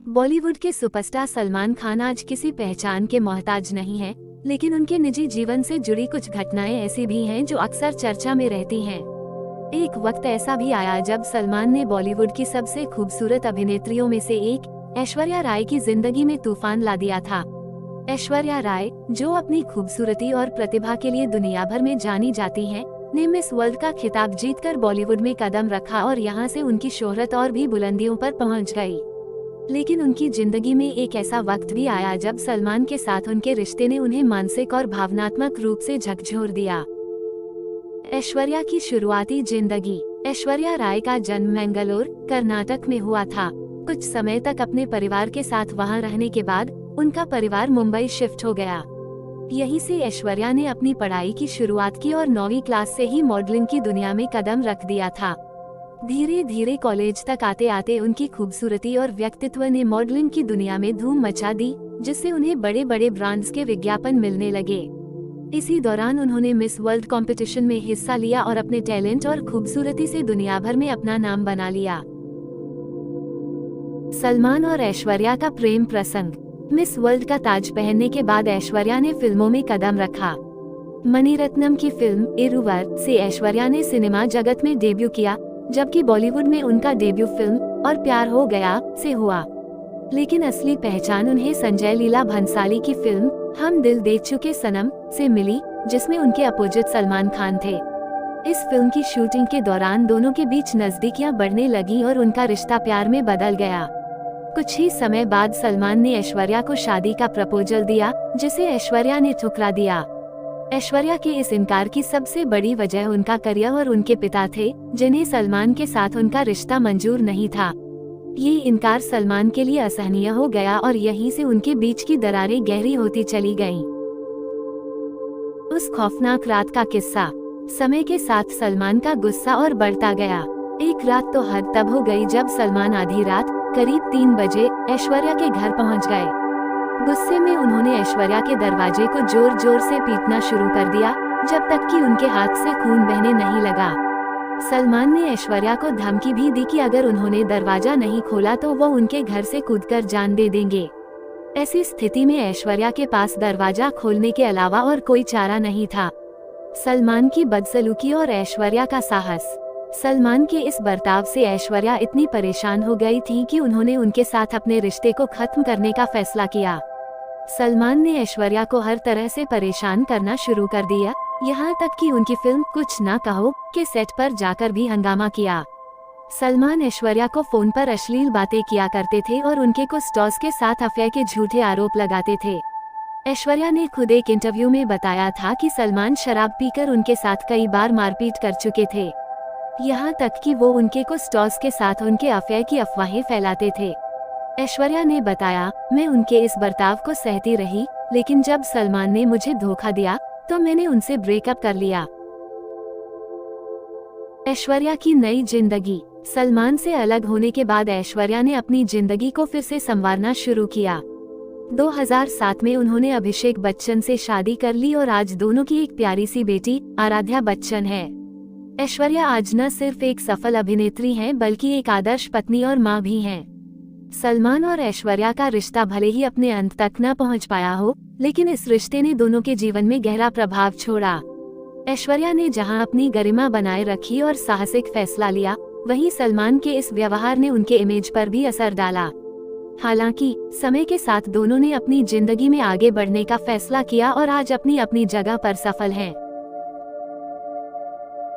बॉलीवुड के सुपरस्टार सलमान खान आज किसी पहचान के मोहताज नहीं हैं, लेकिन उनके निजी जीवन से जुड़ी कुछ घटनाएं ऐसी भी हैं जो अक्सर चर्चा में रहती हैं। एक वक्त ऐसा भी आया जब सलमान ने बॉलीवुड की सबसे खूबसूरत अभिनेत्रियों में से एक ऐश्वर्या राय की जिंदगी में तूफान ला दिया था। ऐश्वर्या राय, जो अपनी खूबसूरती और प्रतिभा के लिए दुनिया भर में जानी जाती हैं, ने मिस वर्ल्ड का खिताब जीतकर बॉलीवुड में कदम रखा और यहां से उनकी शोहरत और भी बुलंदियों पर पहुंच गई। लेकिन उनकी जिंदगी में एक ऐसा वक्त भी आया जब सलमान के साथ उनके रिश्ते ने उन्हें मानसिक और भावनात्मक रूप से झकझोर दिया। ऐश्वर्या की शुरुआती जिंदगी। ऐश्वर्या राय का जन्म मैंगलोर, कर्नाटक में हुआ था। कुछ समय तक अपने परिवार के साथ वहां रहने के बाद उनका परिवार मुंबई शिफ्ट हो गया। यहीं से ऐश्वर्या ने अपनी पढ़ाई की शुरुआत की और 9वीं क्लास से ही मॉडलिंग की दुनिया में कदम रख दिया था। धीरे धीरे कॉलेज तक आते आते उनकी खूबसूरती और व्यक्तित्व ने मॉडलिंग की दुनिया में धूम मचा दी, जिससे उन्हें बड़े बड़े ब्रांड्स के विज्ञापन मिलने लगे। इसी दौरान उन्होंने मिस वर्ल्ड कंपटीशन में हिस्सा लिया और अपने टैलेंट और खूबसूरती से दुनिया भर में अपना नाम बना लिया। सलमान और ऐश्वर्या का प्रेम प्रसंग। मिस वर्ल्ड का ताज पहनने के बाद ऐश्वर्या ने फिल्मों में कदम रखा। मणिरत्नम की फिल्म इरुवर से ऐश्वर्या ने सिनेमा जगत में डेब्यू किया, जबकि बॉलीवुड में उनका डेब्यू फिल्म और प्यार हो गया से हुआ। लेकिन असली पहचान उन्हें संजय लीला भंसाली की फिल्म हम दिल दे चुके सनम से मिली, जिसमें उनके अपोजिट सलमान खान थे। इस फिल्म की शूटिंग के दौरान दोनों के बीच नजदीकियां बढ़ने लगी और उनका रिश्ता प्यार में बदल गया। कुछ ही समय बाद सलमान ने ऐश्वर्या को शादी का प्रपोजल दिया, जिसे ऐश्वर्या ने ठुकरा दिया। ऐश्वर्या के इस इनकार की सबसे बड़ी वजह उनका करियर और उनके पिता थे, जिन्हें सलमान के साथ उनका रिश्ता मंजूर नहीं था। ये इनकार सलमान के लिए असहनीय हो गया और यहीं से उनके बीच की दरारें गहरी होती चली गईं। उस खौफनाक रात का किस्सा। समय के साथ सलमान का गुस्सा और बढ़ता गया। एक रात तो हद तब हो गई जब सलमान आधी रात करीब 3 बजे ऐश्वर्या के घर पहुंच गए। गुस्से में उन्होंने ऐश्वर्या के दरवाजे को जोर जोर से पीटना शुरू कर दिया, जब तक कि उनके हाथ से खून बहने नहीं लगा। सलमान ने ऐश्वर्या को धमकी भी दी कि अगर उन्होंने दरवाजा नहीं खोला तो वो उनके घर से कूदकर जान दे देंगे। ऐसी स्थिति में ऐश्वर्या के पास दरवाजा खोलने के अलावा और कोई चारा नहीं था। सलमान की बदसलूकी और ऐश्वर्या का साहस। सलमान के इस बर्ताव से ऐश्वर्या इतनी परेशान हो गई थी कि उन्होंने उनके साथ अपने रिश्ते को खत्म करने का फैसला किया। सलमान ने ऐश्वर्या को हर तरह से परेशान करना शुरू कर दिया, यहाँ तक कि उनकी फिल्म कुछ ना कहो के सेट पर जाकर भी हंगामा किया। सलमान ऐश्वर्या को फोन पर अश्लील बातें किया करते थे और उनके कुछ स्टॉर्स के साथ अफेयर के झूठे आरोप लगाते थे। ऐश्वर्या ने खुद एक इंटरव्यू में बताया था कि सलमान शराब पीकर उनके साथ कई बार मारपीट कर चुके थे, यहाँ तक कि वो उनके कुछ स्टॉर्स के साथ उनके अफेयर की अफवाहें फैलाते थे। ऐश्वर्या ने बताया, मैं उनके इस बर्ताव को सहती रही, लेकिन जब सलमान ने मुझे धोखा दिया तो मैंने उनसे ब्रेकअप कर लिया। ऐश्वर्या की नई जिंदगी। सलमान से अलग होने के बाद ऐश्वर्या ने अपनी जिंदगी को फिर से संवारना शुरू किया। 2007 में उन्होंने अभिषेक बच्चन से शादी कर ली और आज दोनों की एक प्यारी सी बेटी आराध्या बच्चन है। ऐश्वर्या आज न सिर्फ एक सफल अभिनेत्री हैं, बल्कि एक आदर्श पत्नी और मां भी हैं। सलमान और ऐश्वर्या का रिश्ता भले ही अपने अंत तक न पहुंच पाया हो, लेकिन इस रिश्ते ने दोनों के जीवन में गहरा प्रभाव छोड़ा। ऐश्वर्या ने जहां अपनी गरिमा बनाए रखी और साहसिक फैसला लिया, वहीं सलमान के इस व्यवहार ने उनके इमेज पर भी असर डाला। हालांकि समय के साथ दोनों ने अपनी जिंदगी में आगे बढ़ने का फैसला किया और आज अपनी अपनी जगह पर सफल हैं।